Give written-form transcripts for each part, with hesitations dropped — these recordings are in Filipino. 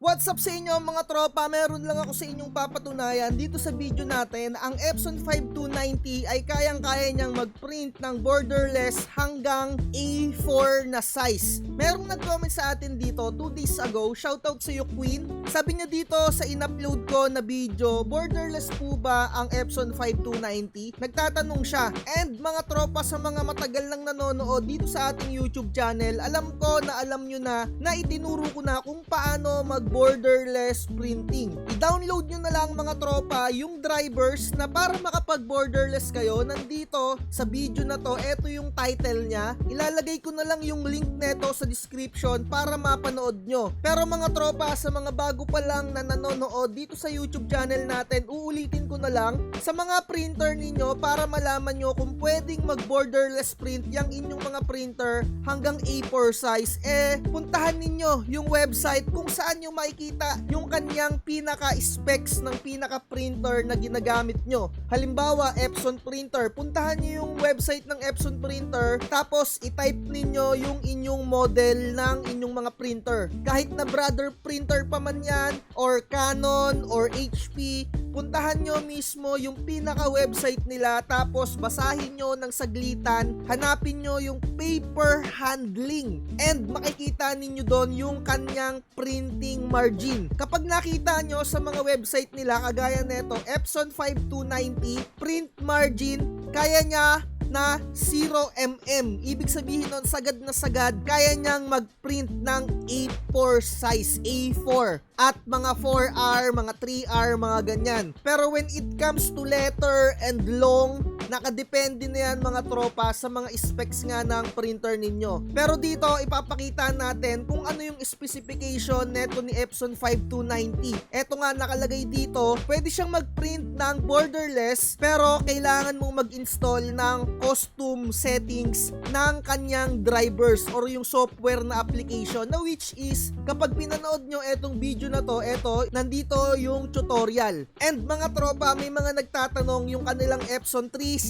What's up sa inyo mga tropa? Meron lang ako sa inyong papatunayan dito sa video natin. Ang Epson 5290 ay kayang-kaya niyang mag-print ng borderless hanggang A4 na size. Merong nag-comment sa atin dito 2 days ago. Shoutout sa iyo Queen. Sabi niya dito sa in-upload ko na video, borderless po ba ang Epson 5290? Nagtatanong siya. And mga tropa, sa mga matagal lang nanonood dito sa ating YouTube channel, alam ko na alam nyo na itinuro ko na kung paano mag-borderless printing. I-download nyo na lang mga tropa yung drivers na para makapag-borderless kayo. Nandito sa video na to, eto yung title niya. Ilalagay ko na lang yung link neto sa description para mapanood nyo. Pero mga tropa, sa mga bago pa lang na nanonood dito sa YouTube channel natin, uulitin ko na lang sa mga printer ninyo para malaman nyo kung pwedeng mag-borderless print yung inyong mga printer hanggang A4 size. Puntahan ninyo yung website kung saan nyo makikita yung kanyang pinaka-specs ng pinaka-printer na ginagamit nyo. Halimbawa, Epson printer. Puntahan nyo yung website ng Epson printer, tapos i-type ninyo yung inyong model ng inyong mga printer. Kahit na brother printer pa man yan, or Canon, or HP, puntahan nyo mismo yung pinaka-website nila, tapos basahin nyo ng saglitan, hanapin nyo yung paper handling, and makikita ninyo doon yung kanyang printing margin. Kapag nakita nyo sa mga website nila, kagaya neto, Epson 5290, print margin, kaya niya na 0mm. Ibig sabihin nun, sagad na sagad, kaya niyang mag-print ng A4 size, A4. At mga 4R, mga 3R, mga ganyan. Pero when it comes to letter and long, nakadepende na yan mga tropa sa mga specs nga ng printer ninyo. Pero dito, ipapakita natin kung ano yung specification neto ni Epson 5290. Eto nga nakalagay dito, pwede siyang mag-print ng borderless, pero kailangan mong mag-install ng custom settings ng kanyang drivers or yung software na application, na which is, kapag pinanood nyo etong video na to, eto, nandito yung tutorial. And mga tropa, may mga nagtatanong yung kanilang Epson 360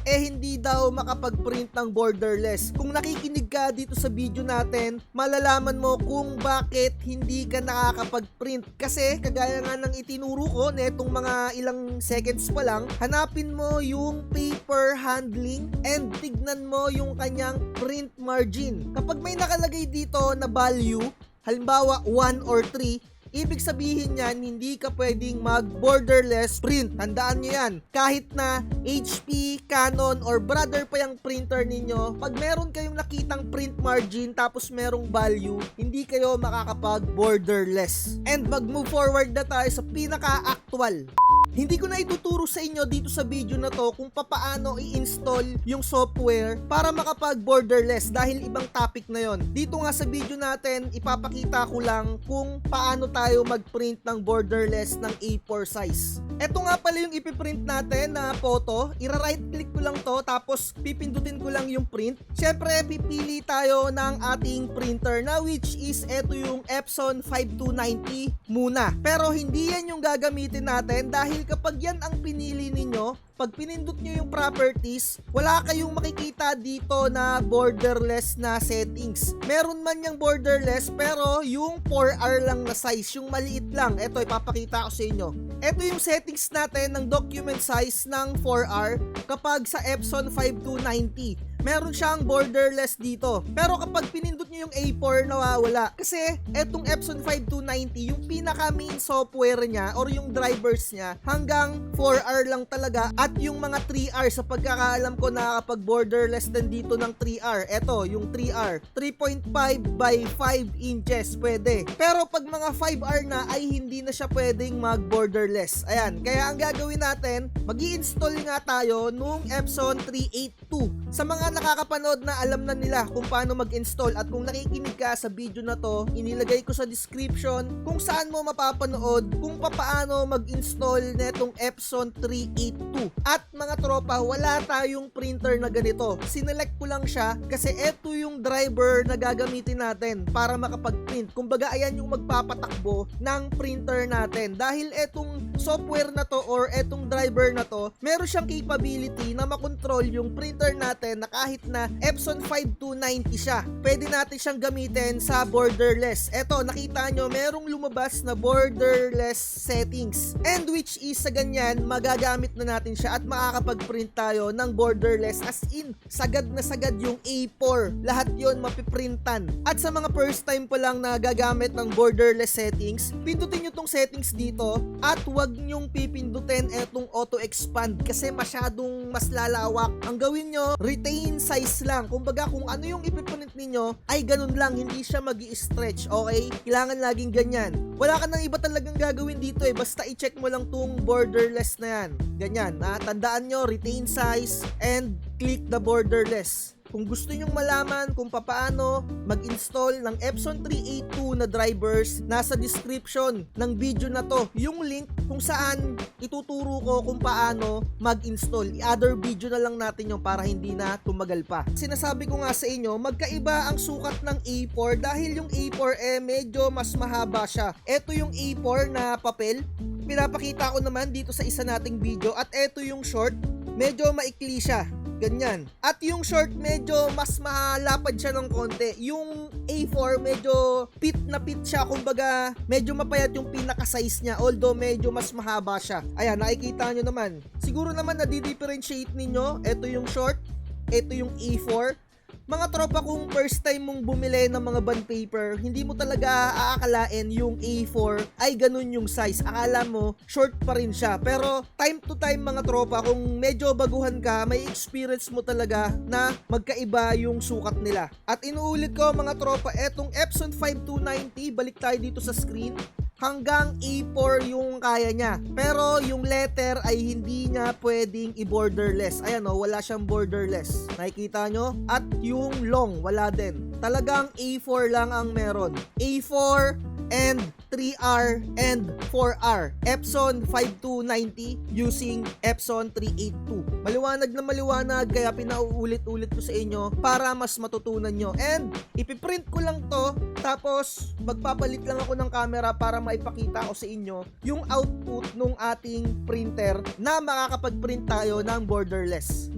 hindi daw makapag-print ng borderless. Kung nakikinig ka dito sa video natin, malalaman mo kung bakit hindi ka nakakapag-print. Kasi kagaya nga ng itinuro ko netong mga ilang seconds pa lang, hanapin mo yung paper handling and tignan mo yung kanyang print margin. Kapag may nakalagay dito na value, halimbawa 1 or 3, ibig sabihin yan, hindi ka pwedeng mag-borderless print. Tandaan nyo yan. Kahit na HP, Canon, or brother pa yung printer ninyo, pag meron kayong nakitang print margin tapos merong value, hindi kayo makakapag-borderless. And mag-move forward na tayo sa pinaka-actual. Hindi ko na ituturo sa inyo dito sa video na to kung papaano i-install yung software para makapag-borderless dahil ibang topic na yon. Dito nga sa video natin, ipapakita ko lang kung paano tayo mag-print ng borderless ng A4 size. Ito nga pala yung ipiprint natin na photo. Ira-right click ko lang to, tapos pipindutin ko lang yung print. Siyempre, pipili tayo ng ating printer na which is eto yung Epson 5290 muna. Pero hindi yan yung gagamitin natin dahil kapag yan ang pinili ninyo, pag pinindot nyo yung properties, wala kayong makikita dito na borderless na settings. Meron man yung borderless, pero yung 4R lang na size, yung maliit lang. Ito, ipapakita ko sa inyo. Ito yung settings natin ng document size ng 4R kapag sa Epson 5290. Meron siyang borderless dito. Pero kapag pinindot nyo yung A4, nawawala. Kasi etong Epson 5290, yung pinaka main software niya or yung drivers niya, hanggang 4R lang talaga. At yung mga 3R, sa pagkakaalam ko, nakakapag borderless din dito ng 3R. Eto, yung 3R, 3.5 by 5 inches, pwede. Pero pag mga 5R na, ay hindi na siya pwedeng mag borderless. Ayan, kaya ang gagawin natin, mag-i-install nga tayo nung Epson 382. Sa mga nakakapanood na alam na nila kung paano mag-install, at kung nakikinig ka sa video na to, inilagay ko sa description kung saan mo mapapanood kung paano mag-install netong Epson 382. At mga tropa, wala tayong printer na ganito. Sinelect ko lang siya kasi eto yung driver na gagamitin natin para makapag-print. Kumbaga, ayan yung magpapatakbo ng printer natin. Dahil etong software na to or etong driver na to, meron siyang capability na makontrol yung printer natin na kahit na Epson 5290 siya. Pwede natin siyang gamitin sa borderless. Eto, nakita nyo, merong lumabas na borderless settings. And which is sa ganyan, magagamit na natin siya at makakapag-print tayo ng borderless, as in, sagad na sagad yung A4. Lahat yon mapiprintan. At sa mga first time pa lang na gagamit ng borderless settings, pindutin nyo tong settings dito at huwag nyong pipindutin etong auto-expand kasi masyadong mas lalawak. Ang gawin nyo, retain size lang. Kumbaga kung ano yung ipiprint ninyo, ay ganun lang, hindi siya magi-stretch, okay? Kailangan laging ganyan. Wala ka nang iba talagang gagawin dito basta i-check mo lang tong borderless na yan. Ganyan, tandaan nyo, retain size and click the borderless. Kung gusto nyong malaman kung paano mag-install ng Epson 382 na drivers, nasa description ng video na to yung link kung saan ituturo ko kung paano mag-install. I-other video na lang natin yung para hindi na tumagal pa. Sinasabi ko nga sa inyo, magkaiba ang sukat ng A4 dahil yung A4 medyo mas mahaba siya. Ito yung A4 na papel, pinapakita ko naman dito sa isa nating video, at ito yung short, medyo maikli siya. Ganyan. At yung short medyo mas malapad siya ng konti. Yung A4 medyo pit na pit siya. Kumbaga medyo mapayat yung pinaka-size niya. Although medyo mas mahaba siya. Ayan, nakikita nyo naman. Siguro naman na-differentiate ninyo. Ito yung short. Ito yung A4. Mga tropa, kung first time mong bumili ng mga bond paper, hindi mo talaga aakalain yung A4 ay ganun yung size. Akala mo, short pa rin siya. Pero time to time mga tropa, kung medyo baguhan ka, may experience mo talaga na magkaiba yung sukat nila. At inuulit ko mga tropa, etong Epson 5290, balik tayo dito sa screen, hanggang A4 yung kaya niya. Pero yung letter ay hindi niya pwedeng i-borderless. Ayan o, wala siyang borderless. Nakikita nyo? At yung long, wala din. Talagang A4 lang ang meron. A4 and 3R and 4R. Epson 5290 using Epson 382. Maliwanag na maliwanag, kaya pinauulit-ulit ko sa inyo para mas matutunan nyo. And ipiprint ko lang to, tapos magpapalit lang ako ng camera para maipakita ko sa inyo yung output ng ating printer na makakapag-print tayo ng borderless.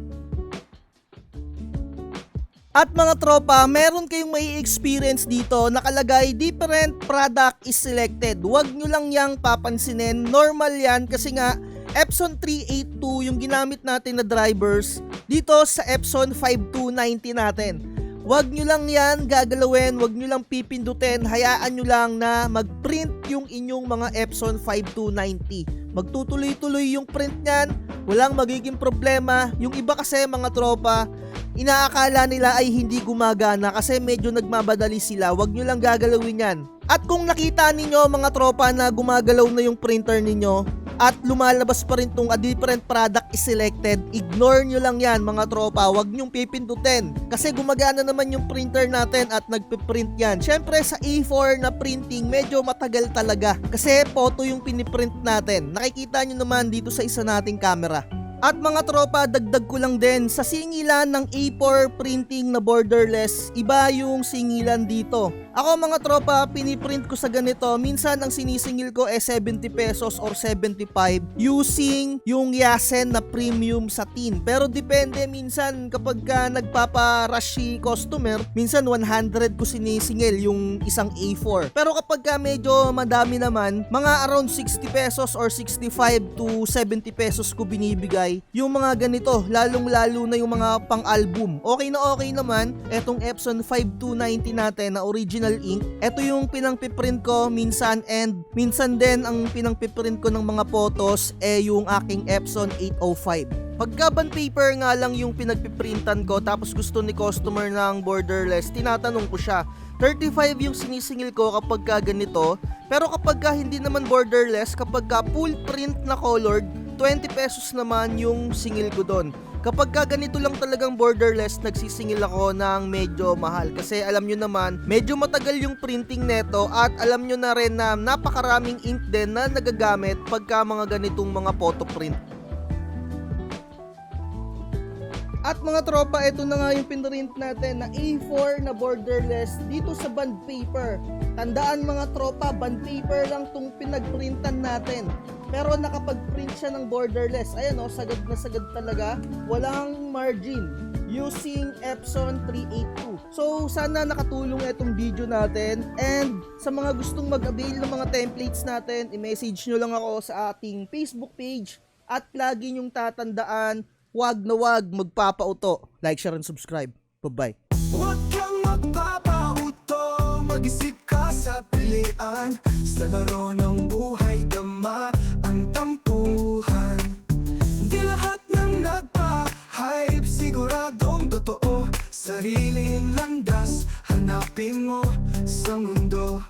At mga tropa, meron kayong may experience dito, nakalagay different product is selected. Huwag nyo lang yang papansinin, normal yan kasi nga Epson 382 yung ginamit natin na drivers dito sa Epson 5290 natin. Huwag nyo lang yan gagalawin, huwag nyo lang pipindutin, hayaan nyo lang na mag-print yung inyong mga Epson 5290. Magtutuloy-tuloy yung print nyan, walang magiging problema. Yung iba kasi mga tropa, inaakala nila ay hindi gumagana kasi medyo nagmamadali sila. Huwag nyo lang gagalawin yan. At kung nakita ninyo mga tropa na gumagalaw na yung printer ninyo at lumalabas pa rin tong a different product is selected, ignore nyo lang yan mga tropa. Huwag nyong pipindutin kasi gumagana naman yung printer natin at nagpiprint yan. Syempre sa A4 na printing medyo matagal talaga kasi photo yung piniprint natin. Nakikita nyo naman dito sa isa nating camera. At mga tropa, dagdag ko lang din, sa singilan ng A4 printing na borderless, iba yung singilan dito. Ako mga tropa, piniprint ko sa ganito, minsan ang sinisingil ko 70 pesos or 75 using yung Yasen na premium satin. Pero depende, minsan kapag ka nagpapa-rush si customer, minsan 100 ko sinisingil yung isang A4. Pero kapag ka medyo madami naman, mga around 60 pesos or 65 to 70 pesos ko binibigay yung mga ganito, lalong-lalo na yung mga pang-album. Okay naman, etong Epson 5290 natin na original ink. Ito yung pinangpiprint ko minsan, and minsan din ang pinangpiprint ko ng mga photos yung aking Epson 805. Pagka bond paper nga lang yung pinagpiprintan ko tapos gusto ni customer ng borderless, tinatanong ko siya. 35 yung sinisingil ko kapag ka ganito, pero kapag ka hindi naman borderless, kapag ka full print na colored, 20 pesos naman yung singil ko doon. Kapag ka ganito lang talagang borderless, nagsisingil ako ng medyo mahal. Kasi alam nyo naman, medyo matagal yung printing neto at alam nyo na rin na napakaraming ink din na nagagamit pagka mga ganitong mga photo print. At mga tropa, ito na nga yung pinrint natin na A4 na borderless dito sa bond paper. Tandaan mga tropa, bond paper lang tong pinagprintan natin. Pero nakapag-print siya ng borderless. Ayan o, sagad na sagad talaga. Walang margin. using Epson 382. So sana nakatulong itong video natin, and sa mga gustong mag-avail ng mga templates natin, i-message nyo lang ako sa ating Facebook page, at lagi nyong tatandaan, wag na wag magpapauto. Like, share, and subscribe. Bye-bye. Huwag kang magpapauto, mag-isip ka sa pilian. Sa laro ng buhay, dama ang tampuhan. Di lahat ng nagpa-hype siguradong totoo. Sariling landas, hanapin mo sa mundo.